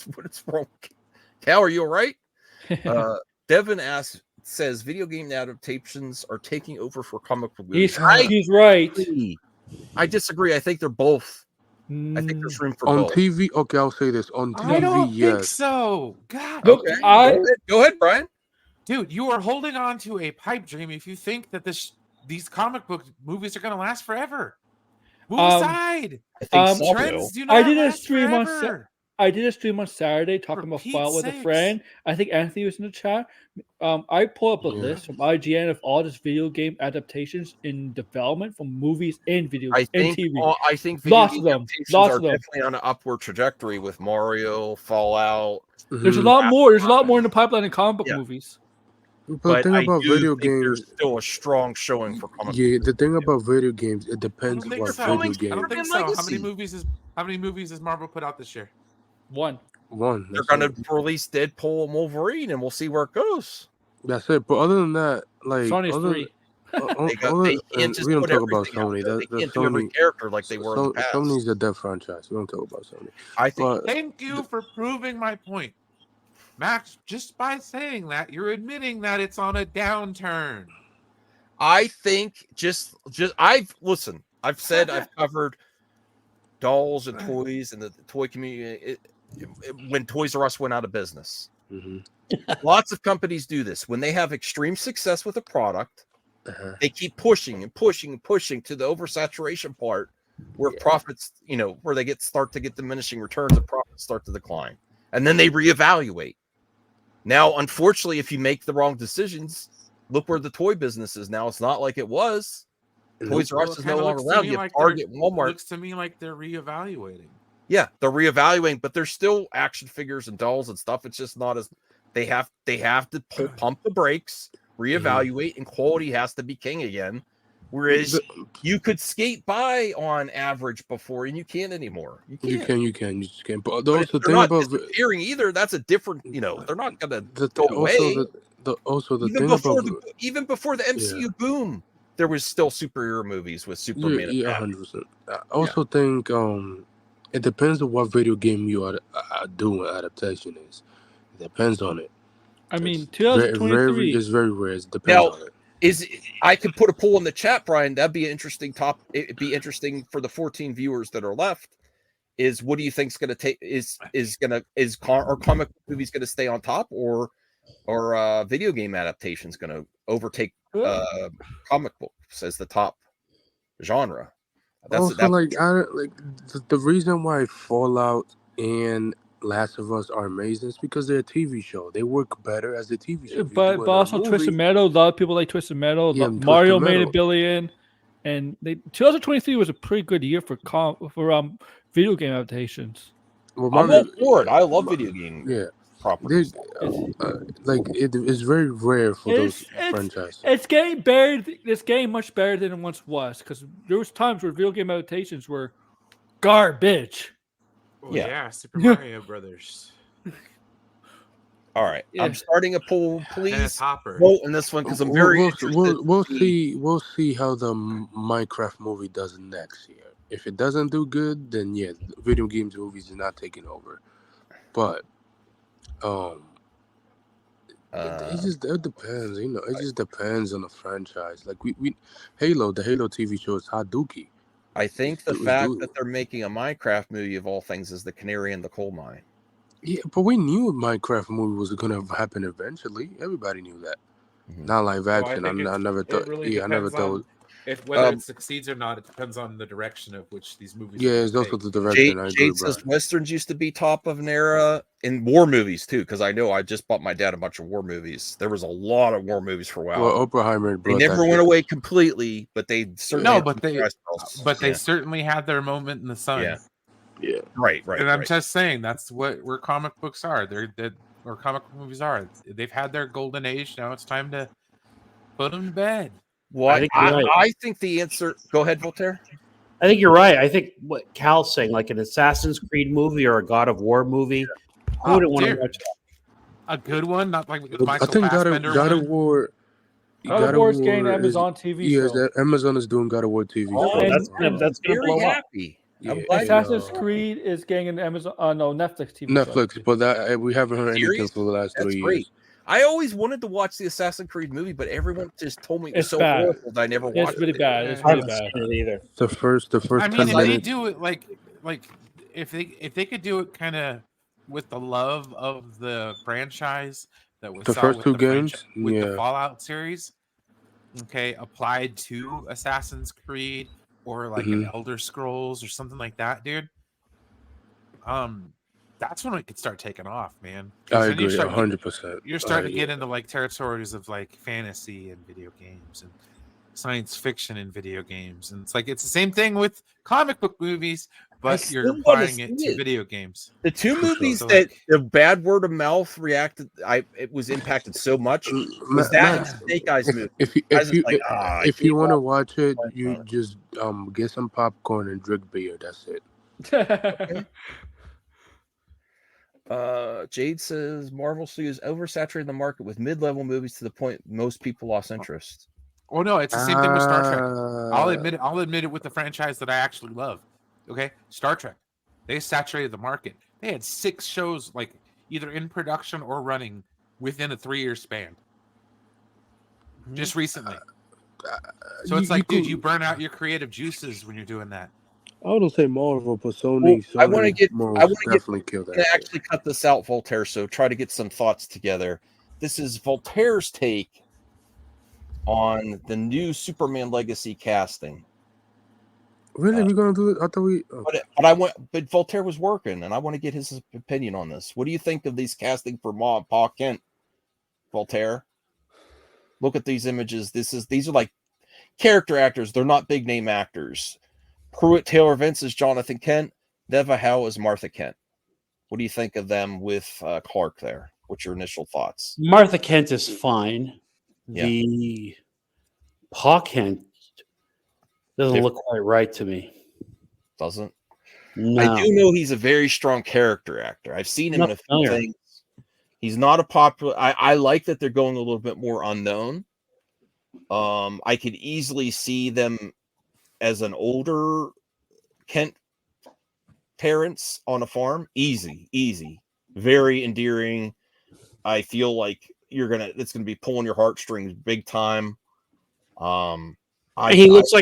what is wrong? Cal, are you all right? Devin says video game adaptations are taking over for comic book movies. He's right. I disagree. I think they're both. I think there's room for on both. TV. Okay, I'll say this on TV. I don't yes. think so. God, Look, Go ahead, Brian. dude, you are holding on to a pipe dream if you think that these comic book movies are going to last forever. Move aside. I think so. Trends do not I did a last stream forever. I did a stream on Saturday talking about Pete's Fallout with a sakes. friend. I think Anthony was in the chat. I pulled up a list from IGN of all this video game adaptations in development from movies and video and TV. I think video Lots game of them. adaptations Lots are of them. definitely on an upward trajectory with Mario, Fallout. There's a lot more. There's a lot more in the pipeline in comic book movies. But the thing about video games, there's still a strong showing for comic. Yeah, the thing about video games, it depends I don't what think so. video game. I don't think so. How many movies has Marvel put out this year? One. They're gonna release Deadpool and Wolverine, and we'll see where it goes. That's it. But other than that, like Sony's 3. They can't just we don't put talk about everything out Sony. there. They can't do every character like they were in the past. Sony's a dead franchise. We don't talk about Sony. I think. Thank you for proving my point, Max. Just by saying that, you're admitting that it's on a downturn. I think I've said I've covered dolls and toys and the toy community when Toys R Us went out of business. Mm-hmm. Lots of companies do this when they have extreme success with a product. They keep pushing and pushing and pushing to the oversaturation part where profits, where they start to get diminishing returns and profits start to decline, and then they reevaluate. Now, unfortunately, if you make the wrong decisions, look where the toy business is now. It's not like it was. Toys R Us is no longer around. You have Target, Walmart. Looks to me like they're reevaluating. Yeah, they're reevaluating, but there's still action figures and dolls and stuff. It's just not as they have to pump the brakes, reevaluate, and quality has to be king again. Whereas you could skate by on average before, and you can't anymore. You can. But also, they're not disappearing either. That's a different. They're not gonna go away. Even before the MCU boom, there was still superhero movies with Superman. Yeah, 100%. I also think it depends on what video game you are doing. Adaptation is. It depends on it. I mean, 2023 is very rare. It depends on it. I could put a poll in the chat, Brian. That'd be an interesting topic. It'd be interesting for the 14 viewers that are left. Is what do you think's going to take? Are comic movies going to stay on top, or video game adaptations going to overtake comic books as the top genre? The reason why Fallout and Last of Us are amazing is because they're a TV show. They work better as a TV show. But also Twisted Metal. A lot of people like Twisted Metal. Yeah, Mario made $1 billion, and 2023 was a pretty good year for video game adaptations. I'm on board. I love video game properties. It is very rare for those franchises. It's getting better. It's getting much better than it once was because there was times where video game adaptations were garbage. Oh, yeah, Super Mario Brothers. All right, I'm starting a poll. Please vote in this one because I'm very interested. We'll see how the Minecraft movie does next year. If it doesn't do good, then video games movies are not taking over. But it depends. It just depends on the franchise. Like the Halo TV show is Hadouken. I think the fact that they're making a Minecraft movie of all things is the canary in the coal mine. Yeah, but we knew a Minecraft movie was going to happen eventually. Everybody knew that. Mm-hmm. Not live action. I never thought. I never thought. Whether it succeeds or not, it depends on the direction of which these movies. Yeah, it's also the direction. Jade says Westerns used to be top of an era in war movies too, because I know I just bought my dad a bunch of war movies. There was a lot of war movies for a while. Well, Oppenheimer. They never went away completely, but they certainly they certainly had their moment in the sun. Yeah. Right. And I'm just saying that's where comic books are. They're where comic book movies are. They've had their golden age. Now it's time to put them to bed. Well, I think the answer. Go ahead, Voltaire. I think you're right. I think what Cal's saying, like an Assassin's Creed movie or a God of War movie, who wouldn't want to watch that? A good one, not like the I think God of War. God of War's getting Amazon TV show. Amazon is doing God of War TV show. That's gonna blow up. Yeah, Assassin's Creed is getting an Amazon, no, Netflix TV show. Netflix, but we haven't heard anything Series? for the last That's 3 great. years. I always wanted to watch the Assassin's Creed movie, but everyone just told me it was It's so bad. horrible that I never watched It's really it. bad. It's I really haven't bad. seen it either. The first I 10 mean, if they minutes. do it like if they could do it kind of with the love of the franchise that was The saw first with two the games, with the yeah. Fallout series, okay, applied to Assassin's Creed or like an Elder Scrolls or something like that, dude. That's when it could start taking off, man. I Then agree, 100%. you're starting to get into like territories of like fantasy and video games and science fiction in video games, and it's the same thing with comic book movies, but you're applying it to video games. The two movies So, that the bad word of mouth reacted, it was impacted so much. Was that and Snake Eyes movie? If you want to watch it, you just get some popcorn and drink beer. That's it. Okay. Jade says Marvel Studios oversaturated the market with mid-level movies to the point most people lost interest. Oh no, it's the same thing with Star Trek. I'll admit it with the franchise that I actually love. Okay, Star Trek. They saturated the market. They had 6 shows like either in production or running within a 3-year span. Just recently. So it's dude, you burn out your creative juices when you're doing that. I wouldn't say Marvel, but Sony. I want to get. Definitely kill that. Actually, cut this out, Voltaire. So try to get some thoughts together. This is Voltaire's take on the new Superman Legacy casting. Really, we're gonna do it? I thought we. But Voltaire was working, and I want to get his opinion on this. What do you think of these casting for Ma and Pa Kent, Voltaire? Look at these images. These are like character actors. They're not big name actors. Pruitt Taylor Vince is Jonathan Kent. Neva Howe is Martha Kent. What do you think of them with Clark there? What's your initial thoughts? Martha Kent is fine. Yeah. The Pa Kent doesn't look quite right to me. Doesn't? No. I do know he's a very strong character actor. I've seen him in a few things. He's not a popular. I like that they're going a little bit more unknown. I could easily see them as an older Kent parents on a farm. Easy, very endearing. I feel like it's gonna be pulling your heartstrings big time. He looks like